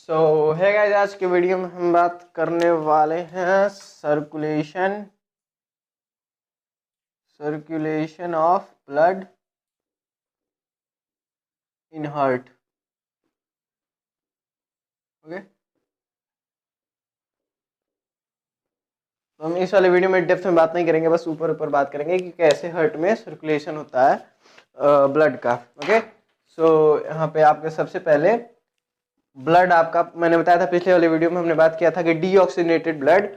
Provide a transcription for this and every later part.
है गाइस, आज के वीडियो में हम बात करने वाले हैं circulation of blood in heart. Okay, तो हम इस वाले वीडियो में डेप्थ में बात नहीं करेंगे, बस ऊपर ऊपर बात करेंगे कि कैसे हार्ट में सर्कुलेशन होता है ब्लड का। ओके, यहाँ पे आपके सबसे पहले ब्लड आपका, मैंने बताया था पिछले वाले वीडियो में हमने बात किया था कि डीऑक्सीजनेटेड ब्लड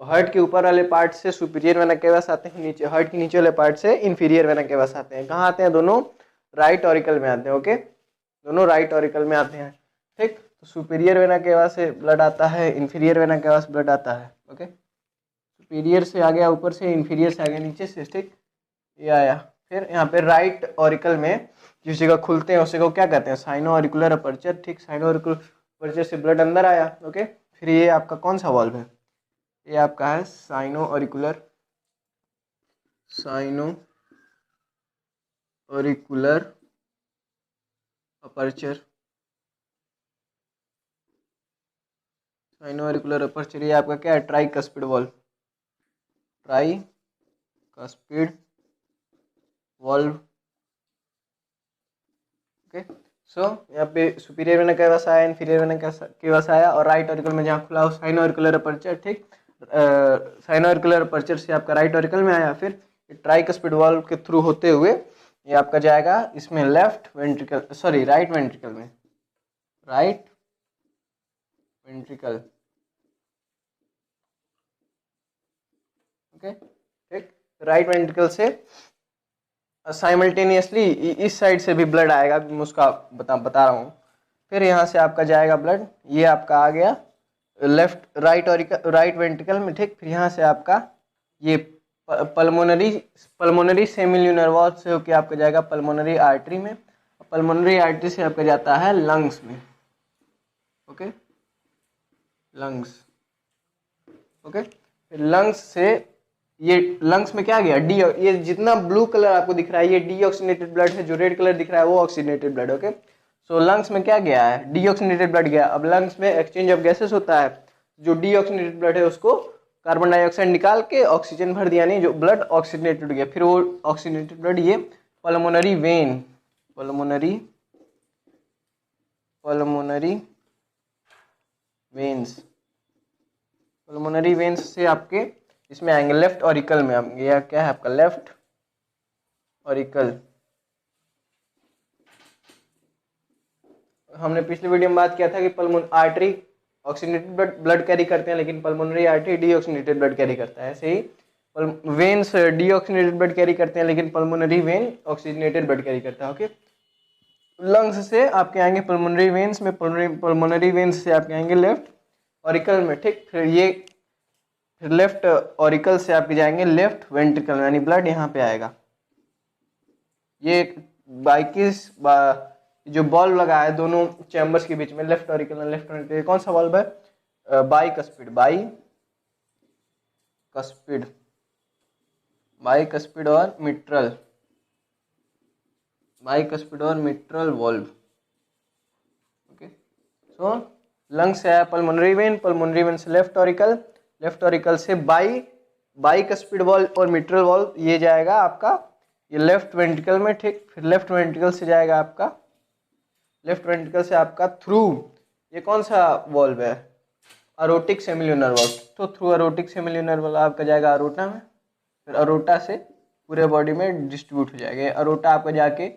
हार्ट के ऊपर वाले पार्ट से सुपीरियर वेना केवास आते हैं, नीचे हार्ट के नीचे वाले पार्ट से इंफीरियर वेना केवास आते हैं। कहाँ आते हैं? दोनों राइट ऑरिकल में आते हैं। ओके, दोनों राइट ऑरिकल में आते हैं। ठीक, तो सुपीरियर वेना केवास से ब्लड आता है, इंफीरियर वेना केवास ब्लड आता है। ओके, सुपीरियर से आ गया ऊपर से, इंफीरियर से आ गया नीचे से। ठीक, ये आया। फिर यहाँ पे राइट ऑरिकल में जिस जगह खुलते हैं उस जगह को क्या कहते हैं? Sino auricular aperture. ठीक, साइनो ऑरिकुलर अपर्चर से ब्लड अंदर आया। ओके, फिर ये आपका कौन सा वाल्व है? ये आपका है sino auricular aperture. Sino auricular aperture ये आपका क्या है? Tricuspid valve. Tricuspid valve. Okay, यहाँ पे सुपीरियर वेना केवास आया, इन्फीरियर वेना केवास आया, और राइट ऑरिकल में जहाँ खुला हो साइनो ऑरिकुलर अपर्चर। ठीक, साइनो ऑरिकुलर अपर्चर से आपका राइट ऑरिकल में आया, फिर ट्राइकस्पिड वाल्व के थ्रू होते हुए ये आपका जाएगा इसमें राइट वेंट्रिकल में। ओके, ठीक, राइट वेंट्रिकल से साइमल्टेनियसली इस साइड से भी ब्लड आएगा, मैं उसका बता रहा हूँ। फिर यहाँ से आपका जाएगा ब्लड, ये आपका आ गया राइट वेंट्रिकल में। ठीक, फिर यहाँ से आपका ये पल्मोनरी सेमिल्यूनर वाल्व से होकर आपका जाएगा पल्मोनरी आर्टरी में, पल्मोनरी आर्टरी से आपका जाता है लंग्स में। Okay, lungs. ओके, फिर लंग्स से ये लंग्स में क्या गया? ये जितना ब्लू कलर आपको दिख रहा है ये डीऑक्सीनेटेड ब्लड है, जो रेड कलर दिख रहा है वो ऑक्सीनेटेड ब्लड। ओके, सो लंग्स में क्या गया है? डीऑक्सीनेटेड ब्लड गया। अब लंग्स में एक्सचेंज ऑफ गैसेस होता है, जो डीऑक्सीनेटेड ब्लड है उसको कार्बन डाइऑक्साइड निकाल के ऑक्सीजन भर दिया, नहीं जो ब्लड ऑक्सीनेटेड गया, फिर वो ऑक्सीनेटेड ब्लड ये पल्मोनरी वेन्स से आपके इसमें आएंगे लेफ्ट ऑरिकल में। ये क्या है आपका? Left auricle. हमने पिछले वीडियो में बात किया था कि pulmonary artery oxygenated blood carry करते हैं, लेकिन pulmonary artery deoxygenated blood carry करता है। ऐसे ही वेन्स डीऑक्सीनेटेड ब्लड कैरी करते हैं, लेकिन pulmonary vein oxygenated blood carry करता है। ओके, लंग्स से आपके आएंगे पल्मोनरी वेन्स में, पल्मोनरी वेन्स से आपके आएंगे लेफ्ट ऑरिकल में। ठीक, फिर लेफ्ट ऑरिकल से आपके जाएंगे लेफ्ट वेंट्रिकल में, यानी ब्लड यहाँ पे आएगा। ये जो बॉल्व लगा है दोनों चैम्बर्स के बीच में, लेफ्ट ऑरिकल और लेफ्ट वेंट्रिकल, कौन सा बॉल्व है? बाइकस्पिड और मिट्रल वॉल्व। ओके, सो लंग्स से आया पल्मोनरी वेन से लेफ्ट ऑरिकल से बाइकस्पिड वॉल्व और मिट्रल वॉल्व, ये जाएगा आपका ये लेफ्ट वेंट्रिकल में। ठीक, फिर लेफ्ट वेंट्रिकल से आपका थ्रू, ये कौन सा वॉल्व है? अरोटिक सेमिल्यूनर वॉल्व। तो थ्रू अरोटिक सेमिल्यूनर वॉल्व आपका जाएगा अरोटा में, फिर अरोटा से पूरे बॉडी में डिस्ट्रीब्यूट हो जाएगा। अरोटा आपका जाके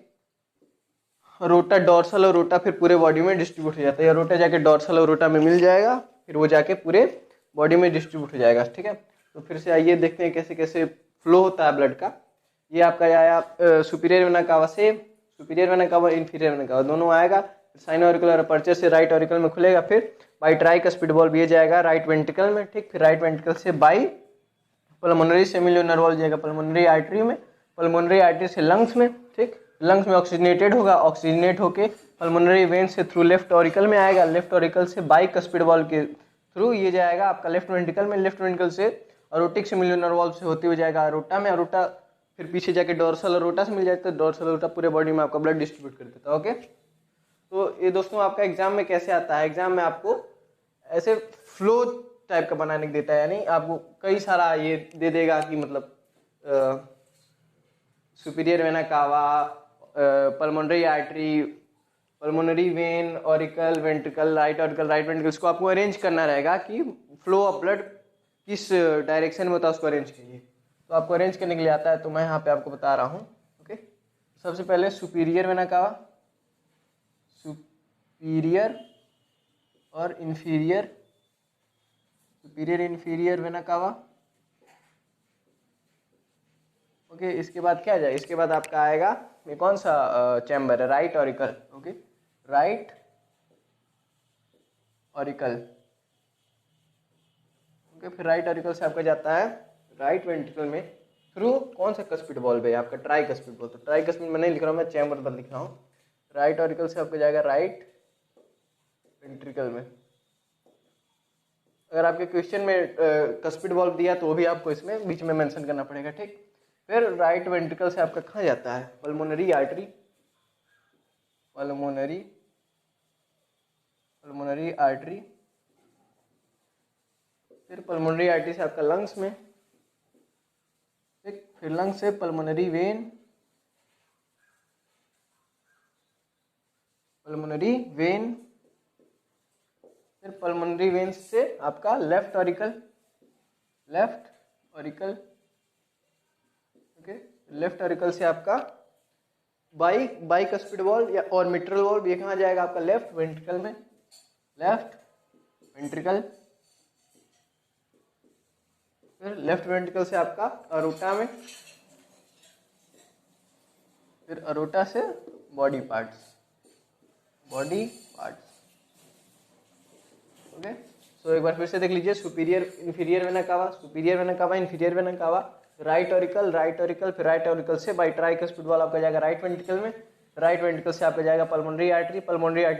अरोटा डॉर्सल अरोटा फिर पूरे बॉडी में डिस्ट्रीब्यूट हो जाता है। अरोटा जाके डॉर्सल अरोटा में मिल जाएगा, फिर वो जाके पूरे बॉडी में डिस्ट्रीब्यूट हो जाएगा। ठीक है, तो फिर से आइए देखते हैं कैसे कैसे फ्लो होता है ब्लड का। ये आपका आया सुपीरियर वेना कावा से, इंफीरियर वेना कावा दोनों आएगा। साइनो ऑरिकुलर अपर्चर से राइट ऑरिकल में खुलेगा, फिर बाई ट्राइकस्पिड वॉल्व ये जाएगा राइट वेंट्रिकल में। ठीक, फिर राइट वेंट्रिकल से बाई पल्मोनरी सेमिल्यूनर वॉल्व जाएगा पल्मोनरी आर्टरी में, पल्मोनरी आर्टरी से लंग्स में। ठीक, लंग्स में ऑक्सीजनेटेड होगा, ऑक्सीजनेट होके पल्मोनरी वेन से थ्रू लेफ्ट ऑरिकल में आएगा, लेफ्ट ऑरिकल से बाइकस्पिड वॉल्व के थ्रू ये जाएगा आपका लेफ्ट वेंट्रिकल में, लेफ्ट वेंट्रिकल से अरोटिक सेमिल्यूनर वॉल्व से होते हुए जाएगा अरोटा में, अरोटा फिर पीछे जाके डॉर्सल अरोटा से मिल जाता है, डॉर्सल अरोटा पूरे बॉडी में आपका ब्लड डिस्ट्रीब्यूट कर देता है। ओके, तो ये दोस्तों आपका एग्जाम में कैसे आता है, एग्जाम में आपको ऐसे फ्लो टाइप का बनाने को देता है, यानी आपको कई सारा ये दे देगा कि मतलब superior vena cava, pulmonary artery, pulmonary vein, auricle, ventricle, right ventricle, इसको आपको अरेंज करना रहेगा कि फ्लो ऑफ ब्लड किस डायरेक्शन में होता है, उसको अरेंज कीजिए। तो आपको अरेंज करने के लिए आता है, तो मैं यहाँ पे आपको बता रहा हूँ। ओके, सबसे पहले सुपीरियर वेना कावा, सुपीरियर और इन्फीरियर, सुपीरियर इन्फीरियर वेना कावा। ओके, इसके बाद क्या आ जाए, इसके बाद आपका आएगा ये कौन सा चैम्बर है, right auricle. Okay, right auricle. Okay, फिर राइट ऑरिकल से आपका जाता है राइट वेंट्रिकल में थ्रू कौन सा कस्पिड वॉल्व है आपका, ट्राई कस्पिड वॉल्व। तो ट्राई कस्पिड मैं नहीं लिख रहा हूँ, मैं चैम्बर पर लिख रहा हूँ। राइट ऑरिकल से आपका जाएगा राइट वेंट्रिकल में। अगर आपके क्वेश्चन में कस्पिड वॉल्व दिया तो वो भी आपको इसमें बीच में मेंशन करना पड़ेगा, ठीक। फिर राइट वेंट्रिकल से आपका कहाँ जाता है, पल्मोनरी आर्टरी, पल्मोनरी आर्टरी। फिर पल्मोनरी आर्टरी से आपका लंग्स में, ठीक। फिर लंग्स से पल्मोनरी वेन, पल्मोनरी वेन। फिर पल्मोनरी वेन से आपका left auricle, left auricle. Okay, left auricle से आपका बाई कस्पिड वॉल्व या और मिट्रल वॉल्व, ये कहाँ जाएगा आपका, लेफ्ट वेंट्रिकल में, लेफ्ट वेंट्रिकल। फिर लेफ्ट वेंट्रिकल से आपका अरोटा में, फिर अरोटा से body parts, body parts. Okay, so एक बार फिर से देख लीजिए, superior inferior vena cava, superior vena cava, inferior vena cava, right auricle, फिर राइट ऑरिकल से बाई ट्राइकस्पिड वॉल्व आपका जाएगा राइट वेंट्रिकल में, राइट वेंट्रिकल से आपका जाएगा पल्मोनरी आर्टरी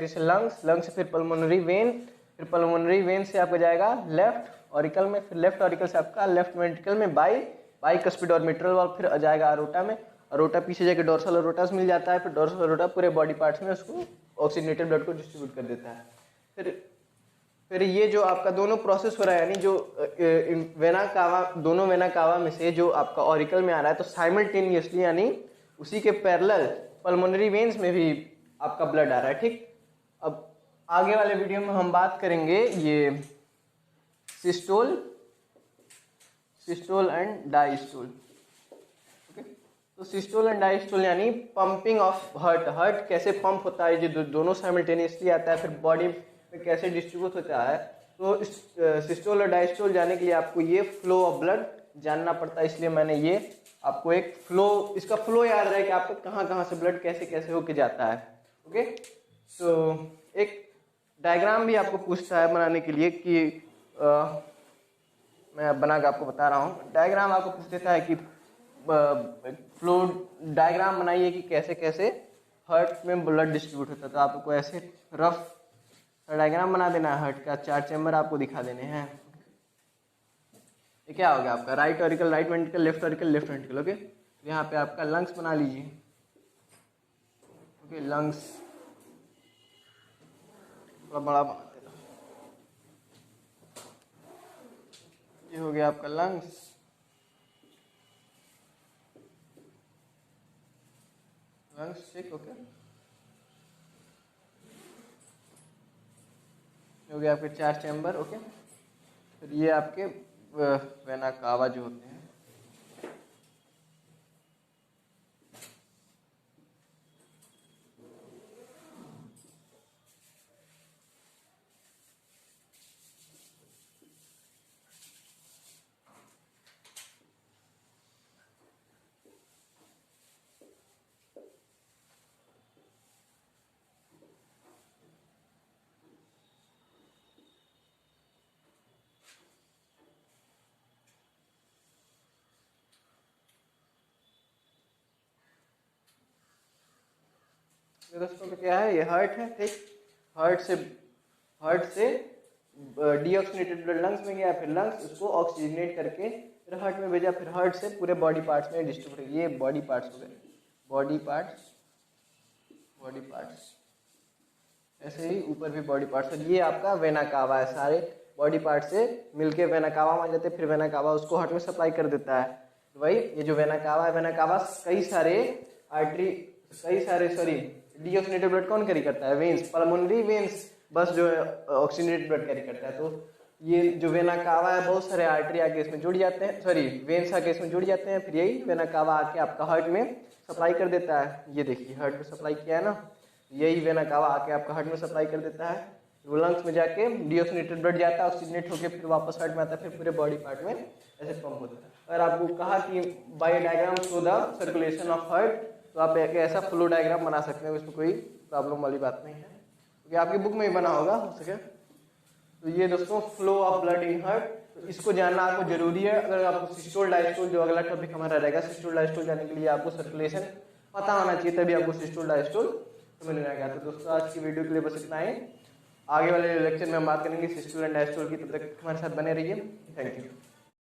से लंग्स, लंग्स से फिर पल्मोनरी वेन, फिर पल्मोनरी वेन से आपका जाएगा लेफ्ट ऑरिकल में, फिर लेफ्ट ऑरिकल से आपका लेफ्ट वेंट्रिकल में बाई कस्पिड और मिट्रल वॉल्व, फिर जाएगा अरोटा में, अरोटा पीछे जाकर डोर्सल अरोटा मिल जाता है, फिर डोर्सल अरोटा पूरे बॉडी पार्ट्स में उसको ऑक्सीजनेटेड ब्लड को डिस्ट्रीब्यूट कर देता है। फिर ये जो आपका दोनों प्रोसेस हो रहा है, यानी जो वेना कावा, दोनों वेना कावा में से जो आपका ऑरिकल में आ रहा है, तो साइमल्टेनियसली यानी उसी के पैरेलल पल्मोनरी वेन्स में भी आपका ब्लड आ रहा है, ठीक। अब आगे वाले वीडियो में हम बात करेंगे ये सिस्टोल एंड डायस्टोल। ओके, तो सिस्टोल एंड डायस्टोल यानी पंपिंग ऑफ हार्ट कैसे पंप होता है, जो दोनों साइमल्टेनियसली आता है, फिर बॉडी में कैसे डिस्ट्रीब्यूट होता है। तो सिस्टोल और डायस्टोल जाने के लिए आपको ये फ्लो ऑफ ब्लड जानना पड़ता है, इसलिए मैंने ये आपको एक फ्लो, इसका फ्लो याद रहे कि आपको कहाँ कहाँ से ब्लड कैसे कैसे होके जाता है। ओके, तो एक डायग्राम भी आपको पूछता है बनाने के लिए कि मैं बना के आपको बता रहा हूँ। डायग्राम आपको पूछ देता है कि फ्लो डायग्राम बनाइए कि कैसे कैसे हार्ट में ब्लड डिस्ट्रीब्यूट होता है। तो आपको ऐसे रफ डायग्राम बना देना है, हार्ट का 4 चैम्बर आपको दिखा देने हैं। ये क्या हो गया आपका, right auricle, right ventricle, left auricle, left ventricle. Okay, यहाँ पे आपका लंग्स बना लीजिए। ओके, लंग्स थोड़ा बड़ा बना देना, ये हो गया आपका लंग्स। ठीक, ओके, हो गया आपके 4 चैम्बर। ओके, फिर ये आपके वेना कावा जो होते हैं, दोस्तों तो क्या है, ये हार्ट है, ठीक। हार्ट से डीऑक्सीनेटेड ब्लड लंग्स में गया, फिर लंग्स उसको ऑक्सीजनेट करके फिर हार्ट में भेजा, फिर हार्ट से पूरे बॉडी पार्ट्स में डिस्ट्रीब्यूट। ये बॉडी पार्ट्स हो गए, बॉडी पार्ट्स। ऐसे ही ऊपर भी बॉडी पार्ट्स। ये आपका वेना कावा है, सारे बॉडी पार्ट से मिलके वेना कावा मान जाते हैं, फिर वेना कावा उसको हार्ट में सप्लाई कर देता है। वही ये जो वेना कावा है, वेना कावा कई सारे आर्टरी, कई सारे सॉरी डीऑक्सीनेटेड ब्लड कौन कैरी करता है? वेन्स, पल्मोनरी वेन्स बस जो है ऑक्सीनेटेड ब्लड कैरी करता है। तो ये जो वेना कावा है बहुत सारे आर्टरी आके इसमें जुड़ जाते हैं, सॉरी वेन्स आके इसमें जुड़ जाते हैं, फिर यही वेना कावा आके आपका हार्ट में सप्लाई कर देता है। ये देखिए हार्ट में सप्लाई किया है ना, यही वेना कावा आके आपका हार्ट में सप्लाई कर देता है। वो लंग्स में जाके डीऑक्सीनेटेड ब्लड जाता है, ऑक्सीजनेट होकर फिर वापस हार्ट में आता है, फिर पूरे बॉडी पार्ट में ऐसे पंप होता है। अगर आपको कहा कि by diagram show the circulation of heart, तो आप एक ऐसा फ्लो डायग्राम बना सकते हैं, उसमें कोई प्रॉब्लम वाली बात नहीं है, क्योंकि आपकी बुक में ही बना होगा हो सके। तो ये दोस्तों flow of blood in heart, तो इसको जानना आपको जरूरी है। अगर आपको सिस्टोल डायस्टोल जो अगला टॉपिक हमारा रहेगा, सिस्टोल डायस्टोल जाने के लिए आपको सर्कुलेशन पता होना चाहिए, तभी आपको सिस्टोल डायस्टोल समझ में आएगा। तो दोस्तों आज की वीडियो के लिए बस इतना ही। आगे वाले लेक्चर में हम बात करेंगे सिस्टोल एंड डायस्टोल की, तब तक हमारे साथ बने रहिए। Thank you.